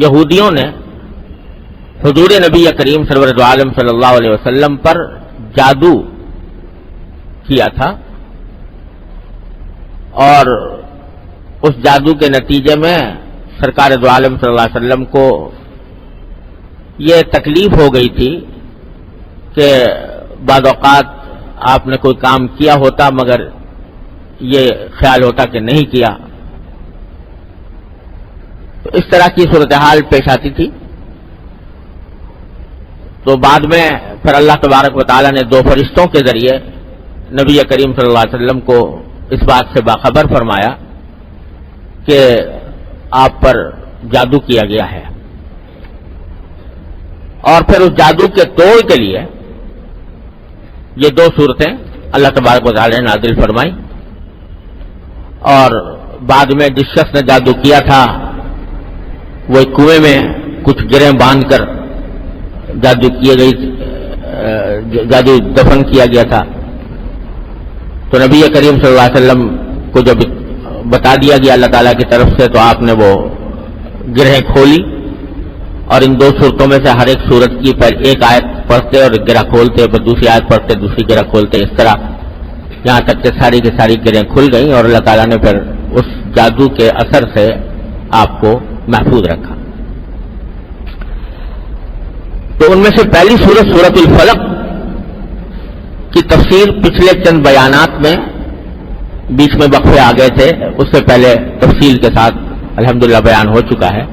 یہودیوں نے حضور نبی کریم سرور دو عالم صلی اللہ علیہ وسلم پر جادو کیا تھا، اور اس جادو کے نتیجے میں سرکار دو عالم صلی اللہ علیہ وسلم کو یہ تکلیف ہو گئی تھی کہ بعض اوقات آپ نے کوئی کام کیا ہوتا مگر یہ خیال ہوتا کہ نہیں کیا، تو اس طرح کی صورتحال پیش آتی تھی۔ تو بعد میں پھر اللہ تبارک و تعالیٰ نے دو فرشتوں کے ذریعے نبی کریم صلی اللہ علیہ وسلم کو اس بات سے باخبر فرمایا کہ آپ پر جادو کیا گیا ہے، اور پھر اس جادو کے توڑ کے لیے یہ دو صورتیں اللہ تبارک و تعالیٰ نے نازل فرمائی، اور بعد میں جس شخص نے جادو کیا تھا وہ ایک کنویں میں کچھ گرہیں باندھ کر جادو دفن کیا گیا تھا، تو نبی کریم صلی اللہ علیہ وسلم کو جب بتا دیا گیا اللہ تعالیٰ کی طرف سے، تو آپ نے وہ گرہیں کھولی، اور ان دو صورتوں میں سے ہر ایک صورت کی پہلے ایک آیت پڑھتے اور گرہ کھولتے، پھر دوسری آیت پڑھتے دوسری گرہ کھولتے، اس طرح یہاں تک کہ ساری کی ساری گرہیں کھل گئیں، اور اللہ تعالیٰ نے پھر اس جادو کے اثر سے آپ کو محفوظ رکھا۔ تو ان میں سے پہلی سورت سورۃ الفلق کی تفسیر پچھلے چند بیانات میں بیچ میں وقفے آ گئے تھے، اس سے پہلے تفصیل کے ساتھ الحمدللہ بیان ہو چکا ہے۔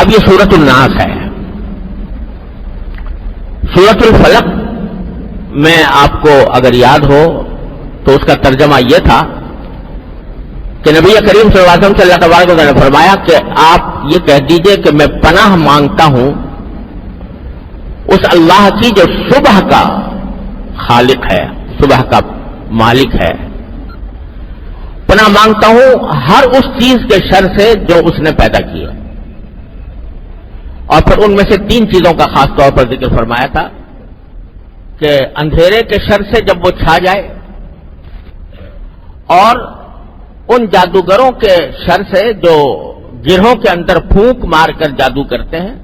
اب یہ سورۃ الناس ہے۔ سورۃ الفلق میں آپ کو اگر یاد ہو تو اس کا ترجمہ یہ تھا کہ نبی کریم صلی اللہ علیہ وسلم سے اللہ تبارک و تعالیٰ نے فرمایا کہ آپ یہ کہہ دیجئے کہ میں پناہ مانگتا ہوں اس اللہ کی جو صبح کا خالق ہے، صبح کا مالک ہے، پناہ مانگتا ہوں ہر اس چیز کے شر سے جو اس نے پیدا کی ہے۔ اور پھر ان میں سے تین چیزوں کا خاص طور پر ذکر فرمایا تھا کہ اندھیرے کے شر سے جب وہ چھا جائے، اور ان جادوگروں کے شر سے جو گرہوں کے اندر پھونک مار کر جادو کرتے ہیں،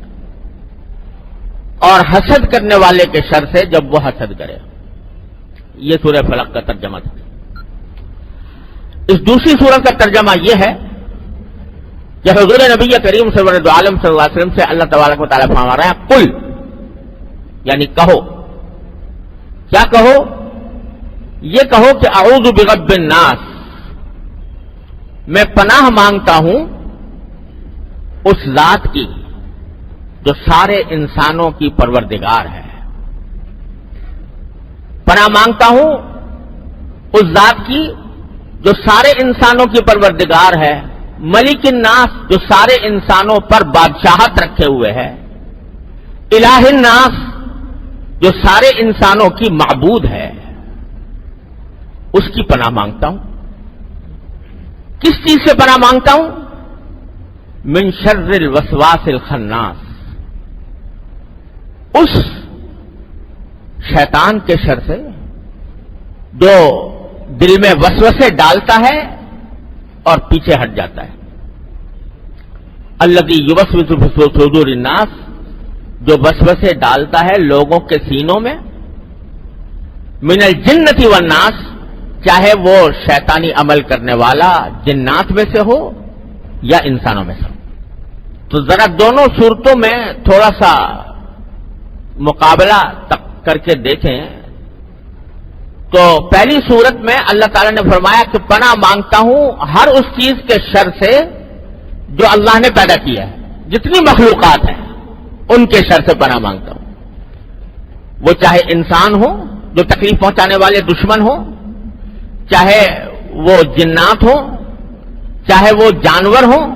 اور حسد کرنے والے کے شر سے جب وہ حسد کرے۔ یہ سورہ فلق کا ترجمہ تھا۔ اس دوسری سورت کا ترجمہ یہ ہے کہ حضور نبی کریم صلی اللہ علیہ وسلم سے اللہ تبارک و تعالیٰ فرما رہے ہیں قل، یعنی کہو۔ کیا کہو؟ یہ کہو کہ اعوذ برب الناس، میں پناہ مانگتا ہوں اس ذات کی جو سارے انسانوں کی پروردگار ہے۔ پناہ مانگتا ہوں اس ذات کی جو سارے انسانوں کی پروردگار ہے، ملک الناس جو سارے انسانوں پر بادشاہت رکھے ہوئے ہے، الہ الناس جو سارے انسانوں کی معبود ہے، اس کی پناہ مانگتا ہوں۔ کس چیز سے پناہ مانگتا ہوں؟ من شر الوسواس الخناس، اس شیطان کے شر سے جو دل میں وسوسے ڈالتا ہے اور پیچھے ہٹ جاتا ہے۔ الذی یوسوس فی صدور الناس، جو وسوسے ڈالتا ہے لوگوں کے سینوں میں، من الجنۃ والناس، چاہے وہ شیطانی عمل کرنے والا جنات میں سے ہو یا انسانوں میں سے ہو۔ تو ذرا دونوں صورتوں میں تھوڑا سا مقابلہ کر کے دیکھیں تو پہلی صورت میں اللہ تعالیٰ نے فرمایا کہ پناہ مانگتا ہوں ہر اس چیز کے شر سے جو اللہ نے پیدا کیا ہے، جتنی مخلوقات ہیں ان کے شر سے پناہ مانگتا ہوں، وہ چاہے انسان ہو جو تکلیف پہنچانے والے دشمن ہو، چاہے وہ جنات ہوں، چاہے وہ جانور ہوں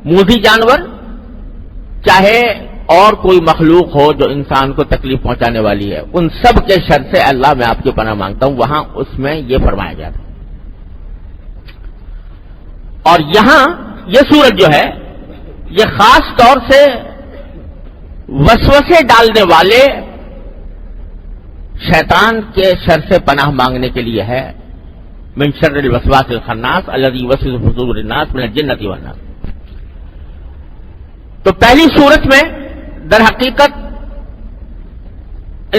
موذی جانور، چاہے اور کوئی مخلوق ہو جو انسان کو تکلیف پہنچانے والی ہے، ان سب کے شر سے اللہ میں آپ کی پناہ مانگتا ہوں۔ وہاں اس میں یہ فرمایا گیا تھا۔ اور یہاں یہ سورت جو ہے یہ خاص طور سے وسوسے ڈالنے والے شیطان کے شر سے پناہ مانگنے کے لیے ہے۔ من شر الوسواس الخناس الذی یوسوس فی صدور الناس من الجنۃ والناس۔ تو پہلی صورت میں در حقیقت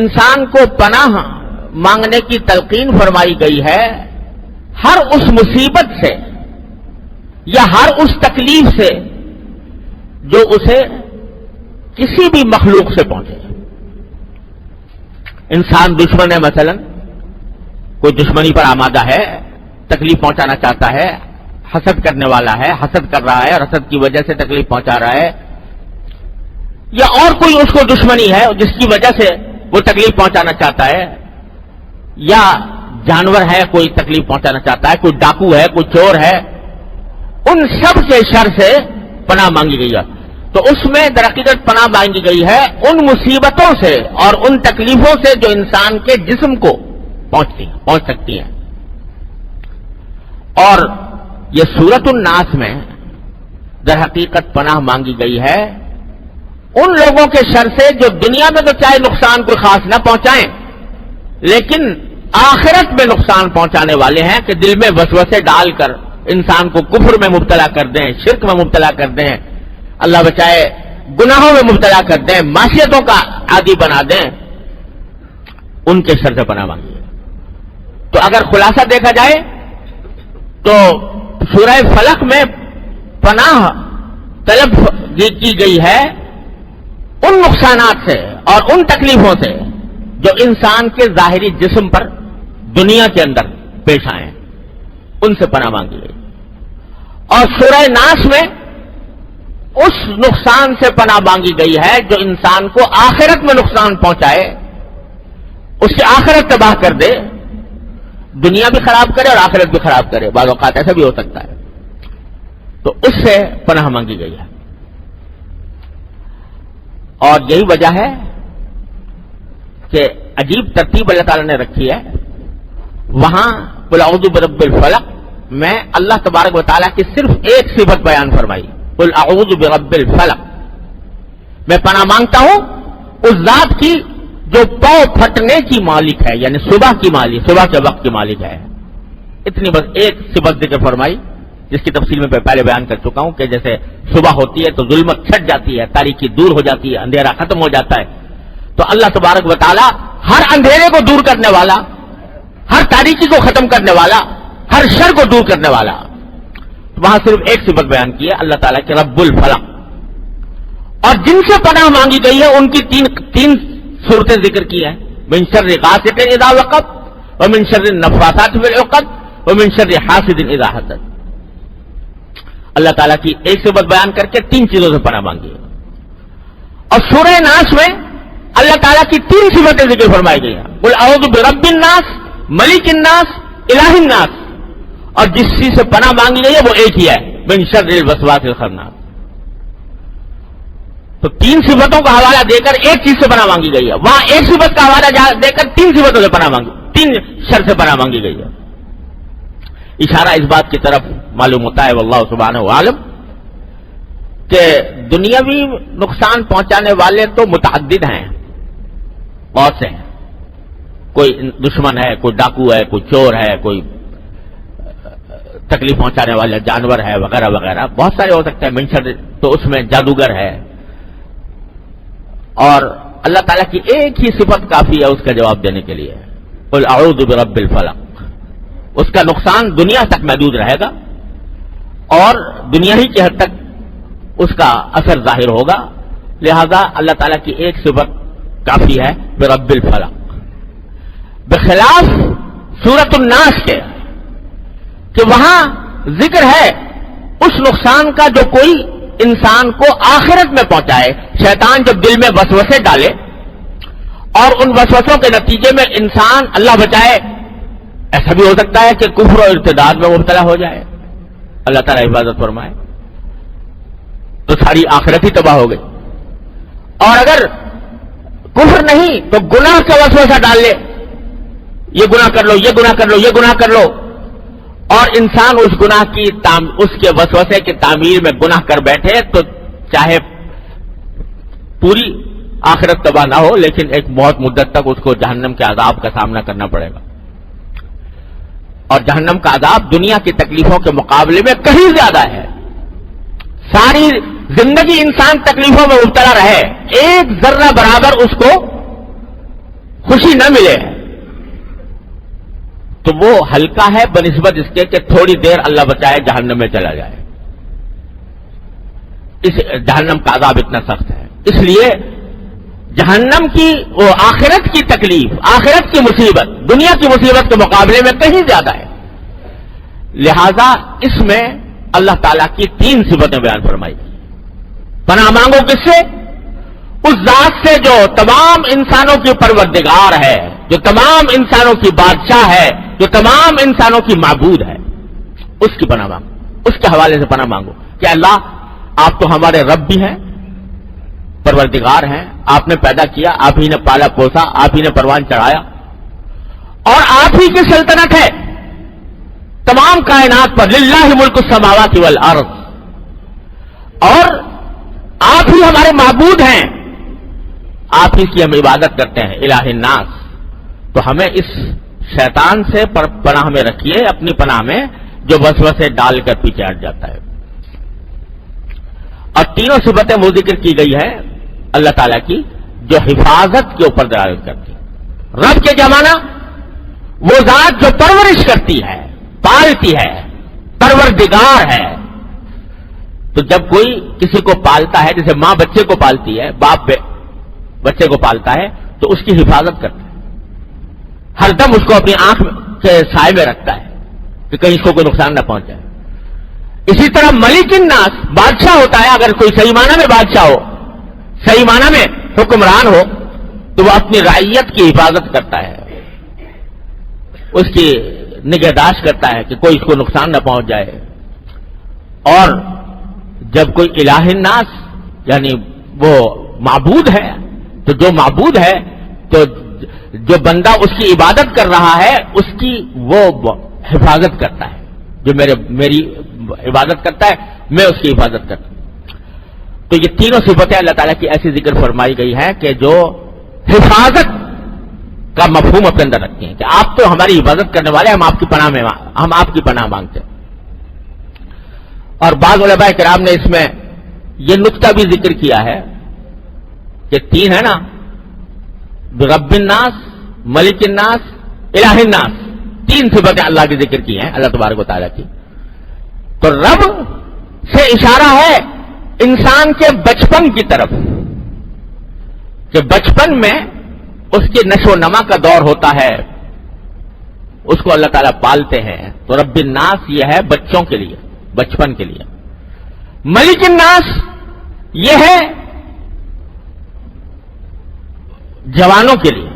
انسان کو پناہ مانگنے کی تلقین فرمائی گئی ہے ہر اس مصیبت سے یا ہر اس تکلیف سے جو اسے کسی بھی مخلوق سے پہنچے. انسان دشمن ہے، مثلا کوئی دشمنی پر آمادہ ہے، تکلیف پہنچانا چاہتا ہے، حسد کرنے والا ہے، حسد کر رہا ہے اور حسد کی وجہ سے تکلیف پہنچا رہا ہے، یا اور کوئی اس کو دشمنی ہے جس کی وجہ سے وہ تکلیف پہنچانا چاہتا ہے، یا جانور ہے کوئی تکلیف پہنچانا چاہتا ہے، کوئی ڈاکو ہے، کوئی چور ہے، ان سب کے شر سے پناہ مانگی گئی ہے. تو اس میں در حقیقت پناہ مانگی گئی ہے ان مصیبتوں سے اور ان تکلیفوں سے جو انسان کے جسم کو پہنچ سکتی ہیں. اور یہ سورۃ الناس میں در حقیقت پناہ مانگی گئی ہے ان لوگوں کے شر سے جو دنیا میں تو چاہے نقصان کوئی خاص نہ پہنچائیں لیکن آخرت میں نقصان پہنچانے والے ہیں، کہ دل میں وسوسے ڈال کر انسان کو کفر میں مبتلا کر دیں، شرک میں مبتلا کر دیں، اللہ بچائے گناہوں میں مبتلا کر دیں، معصیتوں کا عادی بنا دیں، ان کے شر سے پناہ مانگیے. تو اگر خلاصہ دیکھا جائے تو سورہ فلق میں پناہ طلب کی گئی ہے ان نقصانات سے اور ان تکلیفوں سے جو انسان کے ظاہری جسم پر دنیا کے اندر پیش آئے، ان سے پناہ مانگی گئی. اور سورہ ناس میں اس نقصان سے پناہ مانگی گئی ہے جو انسان کو آخرت میں نقصان پہنچائے، اس کی آخرت تباہ کر دے، دنیا بھی خراب کرے اور آخرت بھی خراب کرے، بعض اوقات ایسا بھی ہو سکتا ہے. تو اس سے پناہ مانگی گئی ہے. اور یہی وجہ ہے کہ عجیب ترتیب اللہ تعالیٰ نے رکھی ہے. وہاں قل اعوذ برب الفلق میں اللہ تبارک و تعالیٰ کی صرف ایک صفت بیان فرمائی، قل اعوذ برب الفلق، میں پناہ مانگتا ہوں اس ذات کی جو پاؤں پھٹنے کی مالک ہے، یعنی صبح کی مالک، صبح کے وقت کی مالک ہے. اتنی بس ایک صفت ذکر فرمائی جس کی تفصیل میں پہلے بیان کر چکا ہوں کہ جیسے صبح ہوتی ہے تو ظلمت چھٹ جاتی ہے، تاریکی دور ہو جاتی ہے، اندھیرا ختم ہو جاتا ہے. تو اللہ تبارک و تعالیٰ ہر اندھیرے کو دور کرنے والا، ہر تاریکی کو ختم کرنے والا، ہر شر کو دور کرنے والا. وہاں صرف ایک صفت بیان کی ہے اللہ تعالیٰ کے رب الفلق. اور جن سے پناہ مانگی گئی ہے ان کی تین صورتیں ذکر کی ہیں، من شر غاسق اذا وقب ومن شر النفاثات فی العقد ومن شر حاسد اذا حسد. اللہ تعالیٰ کی ایک صفت بیان کر کے تین چیزوں سے پناہ مانگی ہے. اور سورہ ناس میں اللہ تعالیٰ کی تین صفتیں ذکر فرمائی گئی ہیں، قل اعوذ برب الناس، ملک الناس، الہ الناس. اور جس چیز سے پناہ مانگی گئی ہے وہ ایک ہی ہے، من شر الوسواس الخناس. تو تین صفتوں کا حوالہ دے کر ایک چیز سے پناہ مانگی گئی ہے، وہاں ایک صفت کا حوالہ دے کر تین صفتوں سے پناہ مانگی، تین شر سے پناہ مانگی گئی ہے. اشارہ اس بات کی طرف معلوم ہوتا ہے واللہ سبحانہ عالم کہ دنیاوی نقصان پہنچانے والے تو متعدد ہیں، بہت سے ہیں. کوئی دشمن ہے، کوئی ڈاکو ہے، کوئی چور ہے، کوئی تکلیف پہنچانے والا جانور ہے، وغیرہ وغیرہ، بہت سارے ہو سکتے ہیں. منشر تو اس میں جادوگر ہے. اور اللہ تعالیٰ کی ایک ہی صفت کافی ہے اس کا جواب دینے کے لیے، قل اعوذ برب الفلق. اس کا نقصان دنیا تک محدود رہے گا اور دنیا ہی کی حد تک اس کا اثر ظاہر ہوگا. لہذا اللہ تعالیٰ کی ایک صفت کافی ہے، برب الفلق. بخلاف سورۃ الناس کے کہ وہاں ذکر ہے اس نقصان کا جو کوئی انسان کو آخرت میں پہنچائے. شیطان جب دل میں وسوسے ڈالے اور ان وسوسوں کے نتیجے میں انسان، اللہ بچائے، ایسا بھی ہو سکتا ہے کہ کفر اور ارتداد میں مبتلا ہو جائے، اللہ تعالیٰ حفاظت فرمائے، تو ساری آخرت ہی تباہ ہو گئی. اور اگر کفر نہیں تو گناہ کا وسوسہ ڈال لے، یہ گناہ کر لو، یہ گناہ کر لو، یہ گناہ کر لو، اور انسان اس گناہ کی اس کے وسوسے کی تعمیر میں گناہ کر بیٹھے، تو چاہے پوری آخرت تباہ نہ ہو لیکن ایک بہت مدت تک اس کو جہنم کے عذاب کا سامنا کرنا پڑے گا. اور جہنم کا عذاب دنیا کی تکلیفوں کے مقابلے میں کہیں زیادہ ہے. ساری زندگی انسان تکلیفوں میں مبتلا رہے، ایک ذرہ برابر اس کو خوشی نہ ملے، تو وہ ہلکا ہے بنسبت اس کے کہ تھوڑی دیر اللہ بچائے جہنم میں چلا جائے۔ اس جہنم کا عذاب اتنا سخت ہے، اس لیے جہنم کی وہ آخرت کی تکلیف، آخرت کی مصیبت دنیا کی مصیبت کے مقابلے میں کہیں زیادہ ہے۔ لہذا اس میں اللہ تعالیٰ کی 3 صفتیں بیان فرمائی۔ پناہ مانگو کس سے؟ اس ذات سے جو تمام انسانوں کی پروردگار ہے، جو تمام انسانوں کی بادشاہ ہے، جو تمام انسانوں کی معبود ہے، اس کی پناہ مانگو، اس کے حوالے سے پناہ مانگو کہ اللہ آپ تو ہمارے رب بھی ہیں، پروردگار ہیں، آپ نے پیدا کیا، آپ ہی نے پالا پوسا، آپ ہی نے پروان چڑھایا، اور آپ ہی کی سلطنت ہے تمام کائنات پر، للہ ملک السماوات والارض، اور آپ ہی ہمارے معبود ہیں، آپ ہی کی ہم عبادت کرتے ہیں، الہ الناس۔ تو ہمیں اس شیطان سے پناہ میں رکھیے، اپنی پناہ میں، جو وسوسے ڈال کر پیچھے ہٹ جاتا ہے۔ اور تینوں صفتیں وہ ذکر کی گئی ہے اللہ تعالیٰ کی جو حفاظت کے اوپر دلالت کرتی ہے۔ رب کے زمانہ وہ ذات جو پرورش کرتی ہے، پالتی ہے، پروردگار ہے۔ تو جب کوئی کسی کو پالتا ہے، جیسے ماں بچے کو پالتی ہے، باپ بچے کو پالتا ہے، تو اس کی حفاظت کرتا ہے، ہر دم اس کو اپنی آنکھ کے سائے میں رکھتا ہے کہ کہیں اس کو کوئی نقصان نہ پہنچائے۔ اسی طرح ملک الناس بادشاہ ہوتا ہے، اگر کوئی صحیح معنی میں بادشاہ ہو، صحیح معنی میں حکمران ہو، تو وہ اپنی رعیت کی حفاظت کرتا ہے، اس کی نگہداشت کرتا ہے کہ کوئی اس کو نقصان نہ پہنچ جائے۔ اور جب کوئی الہ الناس یعنی وہ معبود ہے، تو جو معبود ہے، تو جو بندہ اس کی عبادت کر رہا ہے اس کی وہ حفاظت کرتا ہے، جو میری عبادت کرتا ہے میں اس کی حفاظت کرتا ہوں۔ تو یہ تینوں صفتیں اللہ تعالیٰ کی ایسی ذکر فرمائی گئی ہیں کہ جو حفاظت کا مفہوم اپنے اندر رکھتے ہیں کہ آپ تو ہماری حفاظت کرنے والے، ہم آپ کی پناہ مانگتے ہیں۔ اور بعض علماء کرام نے اس میں یہ نقطہ بھی ذکر کیا ہے کہ 3 ہے نا، رب الناس، ملک الناس، الہ الناس، 3 صفتیں اللہ کی ذکر کی ہیں اللہ تبارک و تعالیٰ کی۔ تو رب سے اشارہ ہے انسان کے بچپن کی طرف، کہ بچپن میں اس کے نشو و نما کا دور ہوتا ہے، اس کو اللہ تعالیٰ پالتے ہیں۔ تو رب الناس یہ ہے بچوں کے لیے، بچپن کے لیے۔ ملک الناس یہ ہے جوانوں کے لیے،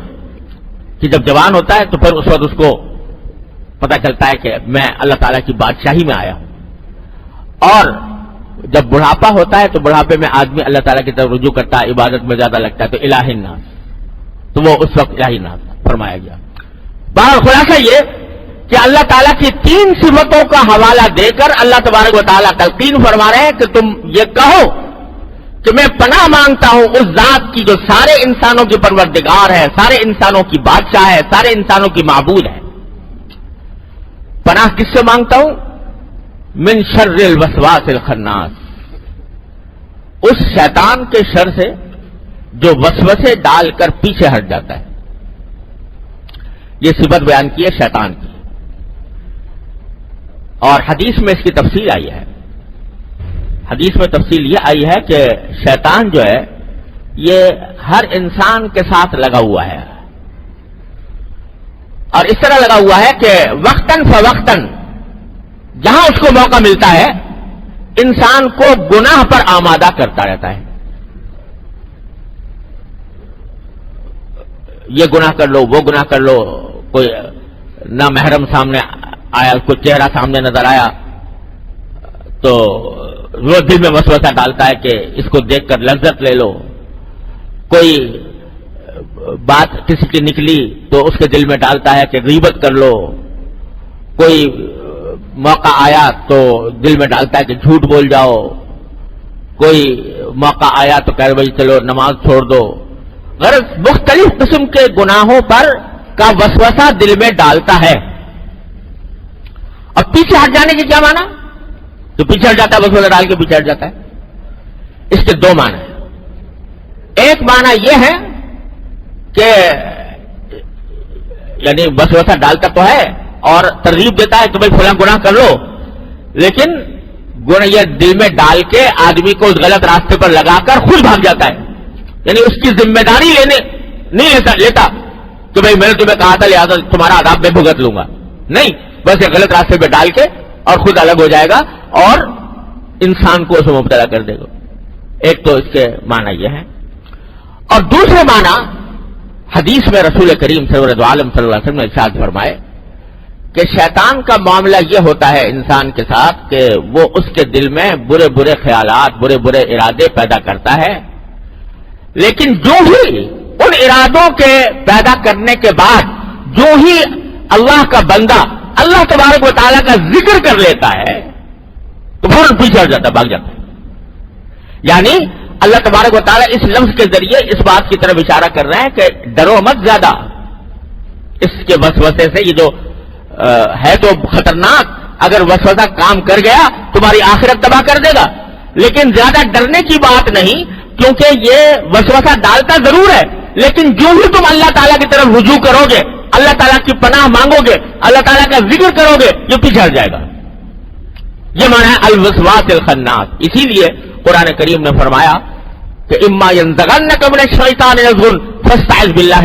کہ جب جوان ہوتا ہے تو پھر اس وقت اس کو پتہ چلتا ہے کہ میں اللہ تعالیٰ کی بادشاہی میں آیا ہوں۔ اور جب بڑھاپا ہوتا ہے تو بڑھاپے میں آدمی اللہ تعالیٰ کی طرف رجوع کرتا ہے، عبادت میں زیادہ لگتا ہے، تو الہ الناس، تو وہ اس وقت الہ الناس فرمایا گیا۔ بہرحال خلاصہ یہ کہ اللہ تعالیٰ کی 3 صفتوں کا حوالہ دے کر اللہ تبارک و تعالیٰ تلقین فرما رہے ہیں کہ تم یہ کہو کہ میں پناہ مانگتا ہوں اس ذات کی جو سارے انسانوں کی پروردگار ہے، سارے انسانوں کی بادشاہ ہے، سارے انسانوں کی معبود ہے۔ پناہ کس سے مانگتا ہوں؟ من شر الوسواس الخناس، اس شیطان کے شر سے جو وسوسے ڈال کر پیچھے ہٹ جاتا ہے۔ یہ صفت بیان کی ہے شیطان کی، اور حدیث میں اس کی تفصیل آئی ہے۔ حدیث میں تفصیل یہ آئی ہے کہ شیطان جو ہے یہ ہر انسان کے ساتھ لگا ہوا ہے، اور اس طرح لگا ہوا ہے کہ وقتاً فوقتاً جہاں اس کو موقع ملتا ہے انسان کو گناہ پر آمادہ کرتا رہتا ہے۔ یہ گناہ کر لو، وہ گناہ کر لو، کوئی نامحرم سامنے آیا، کوئی چہرہ سامنے نظر آیا تو وہ دل میں وسوسہ ڈالتا ہے کہ اس کو دیکھ کر لذت لے لو، کوئی بات کسی کی نکلی تو اس کے دل میں ڈالتا ہے کہ غیبت کر لو، کوئی موقع آیا تو دل میں ڈالتا ہے کہ جھوٹ بول جاؤ، کوئی موقع آیا تو کہہ بھائی چلو نماز چھوڑ دو۔ غرض مختلف قسم کے گناہوں پر کا وسوسہ دل میں ڈالتا ہے۔ اور پیچھے ہٹ جانے کی کیا معنی؟ تو پیچھے ہٹ جاتا ہے، وسوسہ ڈال کے پیچھے ہٹ جاتا ہے۔ اس کے دو معنی ہیں۔ ایک معنی یہ ہے کہ یعنی وسوسہ ڈالتا تو ہے اور ترغیب دیتا ہے کہ بھائی فلاں گناہ کر لو، لیکن گناہ یہ دل میں ڈال کے آدمی کو اس غلط راستے پر لگا کر خود بھاگ جاتا ہے، یعنی اس کی ذمہ داری نہیں لیتا کہ بھائی میں نے تمہیں کہا تھا لہٰذا تمہارا عذاب میں بھگت لوں گا، نہیں، بس یہ غلط راستے پہ ڈال کے اور خود الگ ہو جائے گا اور انسان کو اس میں مبتلا کر دے گا۔ ایک تو اس کے معنی یہ ہے، اور دوسرے معنی حدیث میں رسول کریم سرور عالم صلی اللہ علیہ وسلم نے ارشاد فرمائے کہ شیطان کا معاملہ یہ ہوتا ہے انسان کے ساتھ کہ وہ اس کے دل میں برے برے خیالات، برے برے ارادے پیدا کرتا ہے، لیکن جو ہی ان ارادوں کے پیدا کرنے کے بعد جو ہی اللہ کا بندہ اللہ تبارک و تعالیٰ کا ذکر کر لیتا ہے تو فوراً پیچھے ہٹ جاتا ہے، بھاگ جاتا ہے۔ یعنی اللہ تبارک و تعالیٰ اس لفظ کے ذریعے اس بات کی طرف اشارہ کر رہے ہیں کہ ڈرو مت زیادہ اس کے وسوسے سے، یہ جو ہے تو خطرناک، اگر وسوسہ کام کر گیا تمہاری آخرت تباہ کر دے گا، لیکن زیادہ ڈرنے کی بات نہیں، کیونکہ یہ وسوسہ ڈالتا ضرور ہے، لیکن جو ہی تم اللہ تعالیٰ کی طرف رجوع کرو گے، اللہ تعالیٰ کی پناہ مانگو گے، اللہ تعالیٰ کا ذکر کرو گے، یہ پیچھے ہٹ جائے گا۔ یہ معنی ہے الوسواس الخناس۔ اسی لیے قرآن کریم نے فرمایا کہ اما ينزغنك من الشیطان نزغ فاستعذ باللہ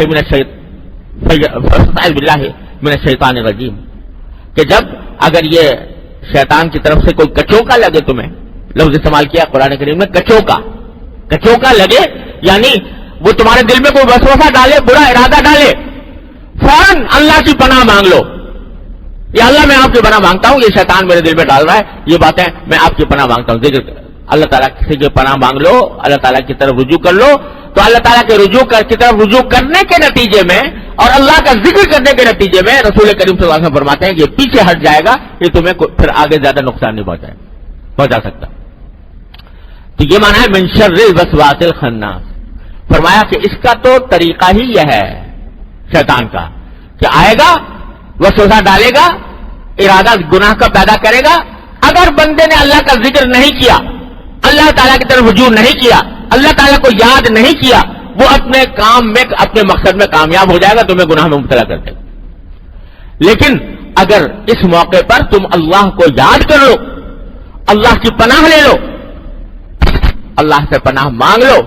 من الشیطان الرجیم، کہ جب اگر یہ شیطان کی طرف سے کوئی کچوکا لگے، تمہیں لفظ استعمال کیا قرآن کریم نے، کچوکا لگے، یعنی وہ تمہارے دل میں کوئی وسوسہ ڈالے، برا ارادہ ڈالے، فوراً اللہ کی پناہ مانگ لو، یا اللہ میں آپ کی پناہ مانگتا ہوں، یہ شیطان میرے دل میں ڈال رہا ہے یہ باتیں، میں آپ کی پناہ مانگتا ہوں، ذکر اللہ تعالیٰ سے کی پناہ مانگ لو، اللہ تعالیٰ کی طرف رجوع کر لو، تو اللہ تعالیٰ کے کی طرف رجوع کرنے کے نتیجے میں اور اللہ کا ذکر کرنے کے نتیجے میں رسول کریم صلی اللہ علیہ وسلم فرماتے ہیں کہ یہ پیچھے ہٹ جائے گا، یہ تمہیں پھر آگے زیادہ نقصان نہیں پہنچا سکتا۔ تو یہ معنی ہے من شر الوسواس الخناس۔ فرمایا کہ اس کا تو طریقہ ہی یہ ہے شیطان کا کہ آئے گا، وسوسہ ڈالے گا، ارادہ گناہ کا پیدا کرے گا، اگر بندے نے اللہ کا ذکر نہیں کیا، اللہ تعالیٰ کی طرف رجوع نہیں کیا، اللہ تعالیٰ کو یاد نہیں کیا، وہ اپنے کام میں اپنے مقصد میں کامیاب ہو جائے گا، تمہیں گناہ میں مبتلا کر دے گا۔ لیکن اگر اس موقع پر تم اللہ کو یاد کر لو، اللہ کی پناہ لے لو، اللہ سے پناہ مانگ لو،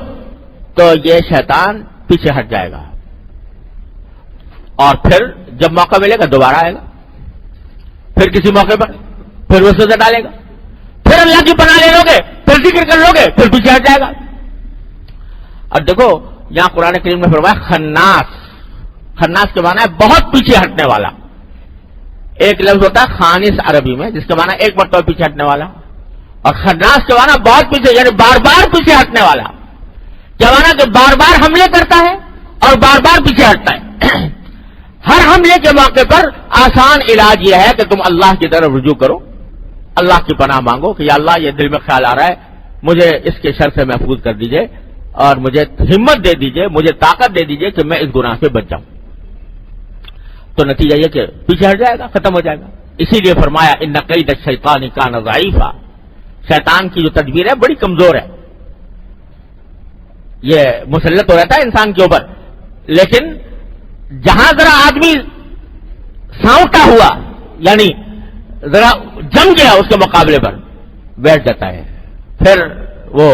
تو یہ شیطان پیچھے ہٹ جائے گا، اور پھر جب موقع ملے گا دوبارہ آئے گا، پھر کسی موقع پر پھر وسوسہ ڈالے گا، پھر اللہ کی پناہ لے لو گے، پھر ذکر کر لو گے، پھر پیچھے ہٹ جائے گا۔ اور دیکھو یہاں قرآن کریم نے فرمایا خناس کے معنی ہے بہت پیچھے ہٹنے والا۔ ایک لفظ ہوتا ہے خانس عربی میں، جس کے معنی ایک مرتبہ پیچھے ہٹنے والا، اور خناس کے معنی بہت پیچھے، یعنی بار بار پیچھے ہٹنے والا۔ کیا معنی کہ بار بار حملے کرتا ہے اور بار بار پیچھے ہٹتا ہے۔ ہر حملے کے موقع پر آسان علاج یہ ہے کہ تم اللہ کی طرف رجوع کرو، اللہ کی پناہ مانگو کہ یا اللہ یہ دل میں خیال آ رہا ہے، مجھے اس کے شر سے محفوظ کر دیجئے اور مجھے ہمت دے دیجئے، مجھے طاقت دے دیجئے کہ میں اس گناہ سے بچ جاؤں۔ تو نتیجہ یہ کہ پیچھے ہٹ جائے گا، ختم ہو جائے گا۔ اسی لیے فرمایا ان کید الشیطان کان ضعیفا، شیطان کی جو تدبیر ہے بڑی کمزور ہے، یہ مسلط ہو رہتا ہے انسان کے اوپر، لیکن جہاں ذرا آدمی سانوٹا ہوا، یعنی ذرا جم گیا اس کے مقابلے پر، بیٹھ جاتا ہے، پھر وہ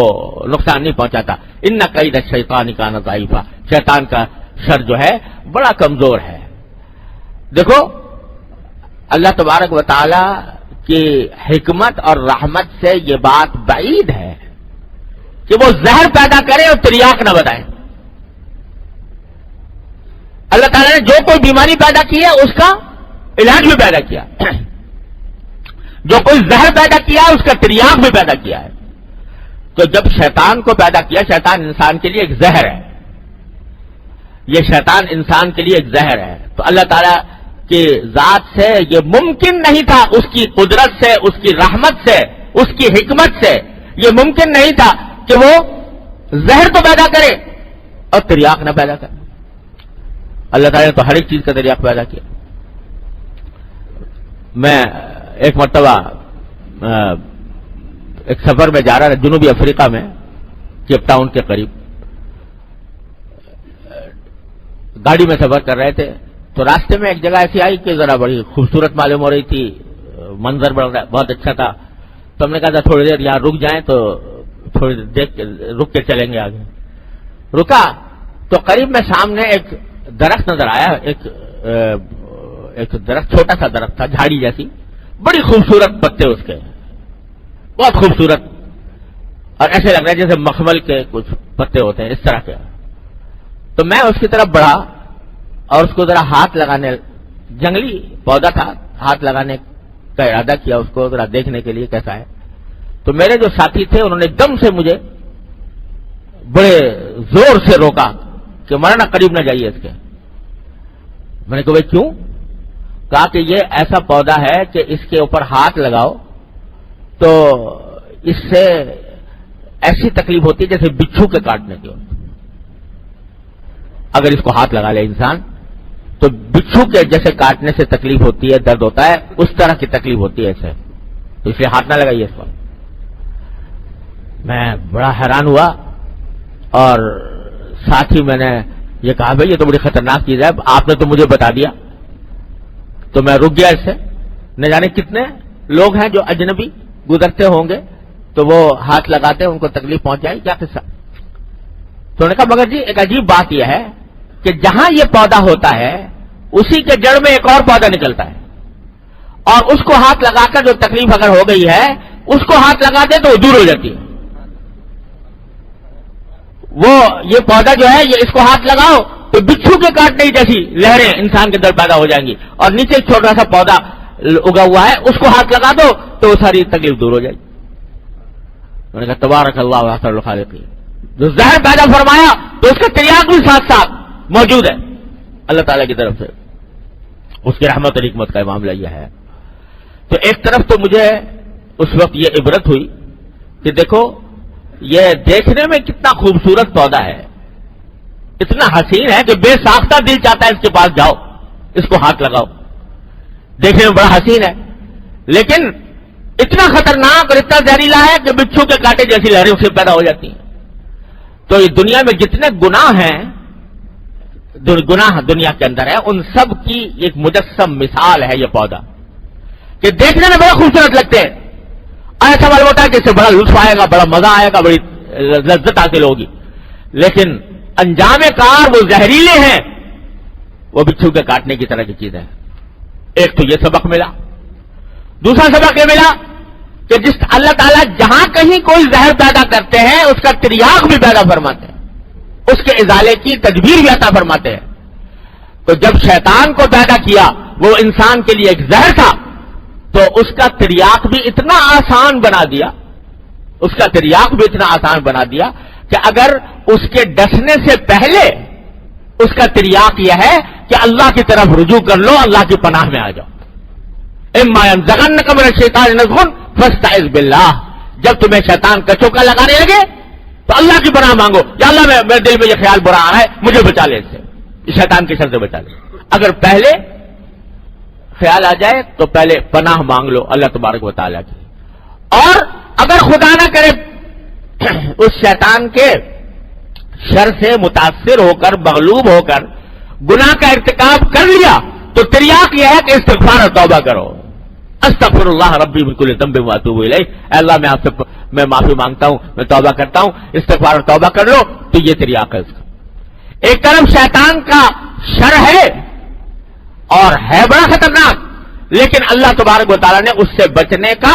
نقصان نہیں پہنچاتا۔ ان کید الشیطان کان ضعیفا، شیطان کا شر جو ہے بڑا کمزور ہے۔ دیکھو اللہ تبارک و تعالی کی حکمت اور رحمت سے یہ بات بعید ہے کہ وہ زہر پیدا کرے اور تریاق نہ بتائے۔ اللہ تعالیٰ نے جو کوئی بیماری پیدا کی ہے اس کا علاج بھی پیدا کیا، جو کوئی زہر پیدا کیا ہے اس کا تریاق بھی پیدا کیا ہے۔ تو جب شیطان کو پیدا کیا، شیطان انسان کے لیے ایک زہر ہے، یہ شیطان انسان کے لیے ایک زہر ہے، تو اللہ تعالیٰ کی ذات سے یہ ممکن نہیں تھا، اس کی قدرت سے، اس کی رحمت سے، اس کی حکمت سے یہ ممکن نہیں تھا کہ وہ زہر تو پیدا کرے اور تریاق نہ پیدا کرے۔ اللہ تعالیٰ نے تو ہر ایک چیز کا تریاق پیدا کیا۔ میں ایک مرتبہ ایک سفر میں جا رہا تھا جنوبی افریقہ میں، کیپ ٹاؤن کے قریب، گاڑی میں سفر کر رہے تھے تو راستے میں ایک جگہ ایسی آئی کہ ذرا بڑی خوبصورت معلوم ہو رہی تھی، منظر بہت اچھا تھا، تو ہم نے کہا تھا تھوڑی دیر یہاں رک جائیں تو تھوڑی دیر رک کے چلیں گے آگے۔ رکا تو قریب میں سامنے ایک درخت نظر آیا، ایک درخت، چھوٹا سا درخت تھا، جھاڑی جیسی، بڑی خوبصورت پتے اس کے، بہت خوبصورت، اور ایسے لگ رہا ہے جیسے مخمل کے کچھ پتے ہوتے ہیں اس طرح کے۔ تو میں اس کی طرف بڑھا اور اس کو ذرا ہاتھ لگانے، جنگلی پودا تھا، ہاتھ لگانے کا ارادہ کیا اس کو ذرا دیکھنے کے لیے کیسا ہے۔ تو میرے جو ساتھی تھے انہوں نے ایک دم سے مجھے بڑے زور سے روکا کہ مولانا قریب نہ جائیے اس کے۔ میں نے کہا بھائی کیوں؟ کہا کہ یہ ایسا پودا ہے کہ اس کے اوپر ہاتھ لگاؤ تو اس سے ایسی تکلیف ہوتی ہے جیسے بچھو کے کاٹنے کی ہوتی، اگر اس کو ہاتھ لگا لے انسان تو بچھو کے جیسے کاٹنے سے تکلیف ہوتی ہے، درد ہوتا ہے، اس طرح کی تکلیف ہوتی ہے اسے، تو اس لیے ہاتھ نہ لگائیے اس پر۔ میں بڑا حیران ہوا اور ساتھ ہی میں نے یہ کہا بھائی یہ تو بڑی خطرناک چیز ہے، آپ نے تو مجھے بتا دیا۔ تو میں رک گیا اس سے، نہ جانے کتنے لوگ ہیں جو اجنبی گزرتے ہوں گے تو وہ ہاتھ لگاتے ہیں، ان کو تکلیف پہنچ جائے، کیا قصہ؟ تو انہوں نے کہا مگر جی ایک عجیب بات یہ ہے کہ جہاں یہ پودا ہوتا ہے اسی کے جڑ میں ایک اور پودا نکلتا ہے، اور اس کو ہاتھ لگا کر جو تکلیف اگر ہو گئی ہے اس کو ہاتھ لگا دے تو وہ دور ہو جاتی ہے۔ وہ یہ پودا جو ہے یہ اس کو ہاتھ لگاؤ تو بچھو کے کاٹنے جیسی لہریں انسان کے اندر پیدا ہو جائیں گی، اور نیچے ایک چھوٹا سا پودا اگا ہوا ہے اس کو ہاتھ لگا دو تو وہ ساری تکلیف دور ہو جائے گی۔ میں نے کہا تبارک اللہ احسن الخالقین، جو زہر پیدا فرمایا تو اس کا تریاق بھی ساتھ ساتھ موجود ہے اللہ تعالیٰ کی طرف سے، اس کی رحمت اور حکمت کا معاملہ یہ ہے۔ تو ایک طرف تو مجھے اس وقت یہ عبرت ہوئی کہ دیکھو یہ دیکھنے میں کتنا خوبصورت پودا ہے، اتنا حسین ہے کہ بے ساختہ دل چاہتا ہے اس کے پاس جاؤ، اس کو ہاتھ لگاؤ، دیکھنے میں بڑا حسین ہے، لیکن اتنا خطرناک اور اتنا زہریلا ہے کہ بچھو کے کاٹے جیسی لہریں اسے پیدا ہو جاتی ہیں۔ تو یہ دنیا میں جتنے گناہ ہیں، گناہ دنیا کے اندر ہے، ان سب کی ایک مجسم مثال ہے یہ پودا، کہ دیکھنے میں بڑا خوبصورت لگتے ہیں، ایسا معلوم ہوتا ہے کہ اس سے بڑا لطف آئے گا، بڑا مزہ آئے گا، بڑی لذت حاصل ہوگی، لیکن انجام کار وہ زہریلے ہیں، وہ بچھو کے کاٹنے کی طرح کی چیز ہے۔ ایک تو یہ سبق ملا، دوسرا سبق یہ ملا کہ جس اللہ تعالیٰ جہاں کہیں کوئی زہر پیدا کرتے ہیں اس کا تریاق بھی پیدا فرماتے ہیں، اس کے ازالے کی تدبیر بھی عطا فرماتے ہیں۔ تو جب شیطان کو پیدا کیا وہ انسان کے لیے ایک زہر تھا، تو اس کا تریاق بھی اتنا آسان بنا دیا، اس کا تریاق بھی اتنا آسان بنا دیا کہ اگر اس کے ڈسنے سے پہلے اس کا تریاق یہ ہے کہ اللہ کی طرف رجوع کر لو، اللہ کی پناہ میں آ جاؤ۔ اما ينزغنك من الشیطان نزغ فاستعذ باللہ، جب تمہیں شیطان کچوکا لگانے لگے تو اللہ کی پناہ مانگو، یا اللہ میرے دل میں یہ خیال برا آ رہا ہے، مجھے بچا لے اس سے، شیطان کے شر سے بچا لے۔ اگر پہلے خیال آ جائے تو پہلے پناہ مانگ لو اللہ تبارک و تعالیٰ کی، اور اگر خدا نہ کرے اس شیطان کے شر سے متاثر ہو کر، مغلوب ہو کر گناہ کا ارتکاب کر لیا تو تریاق یہ ہے کہ استغفار اور توبہ کرو۔ استغفر اللہ ربی من کل ذنب واتوب الیہ، اے اللہ میں آپ سے میں معافی مانگتا ہوں، میں توبہ کرتا ہوں، استغفار اور توبہ کر لو، تو یہ تریاق ہے اس کا۔ ایک طرف شیطان کا شر ہے اور ہے بڑا خطرناک، لیکن اللہ تبارک و تعالیٰ نے اس سے بچنے کا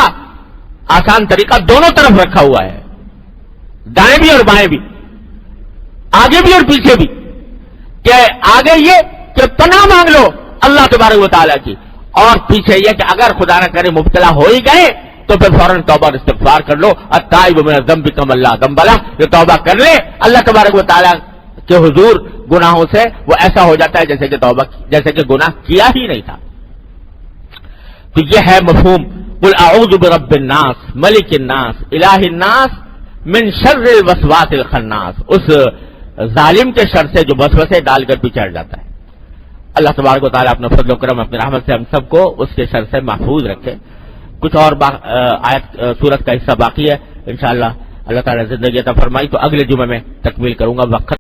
آسان طریقہ دونوں طرف رکھا ہوا ہے، دائیں بھی اور بائیں بھی، آگے بھی اور پیچھے بھی، کہ آگے یہ کہ پناہ مانگ لو اللہ تبارک و تعالیٰ کی، اور پیچھے یہ کہ اگر خدا نہ کرے مبتلا ہو ہی گئے تو پھر فوراً توبہ اور استغفار کر لو، التائب من الذنب کمن لا ذنب لہ، جو توبہ کر لے اللہ تبارک و تعالیٰ کے حضور گناہوں سے وہ ایسا ہو جاتا ہے جیسے کہ گناہ کیا ہی نہیں تھا۔ تو یہ ہے مفہوم قل اعوذ برب الناس ملک الناس الہ الناس من شر الوسواس الخناس، اس ظالم کے شر سے جو وسوسے ڈال کر بھی چڑھ جاتا ہے۔ اللہ تبارک و تعالیٰ اپنے فضل و کرم، اپنی رحمت سے ہم سب کو اس کے شر سے محفوظ رکھے۔ کچھ اور آیت سورت کا حصہ باقی ہے، انشاءاللہ اللہ تعالیٰ زندگی عطا فرمائی تو اگلے جمعے میں تکمیل کروں گا. وقت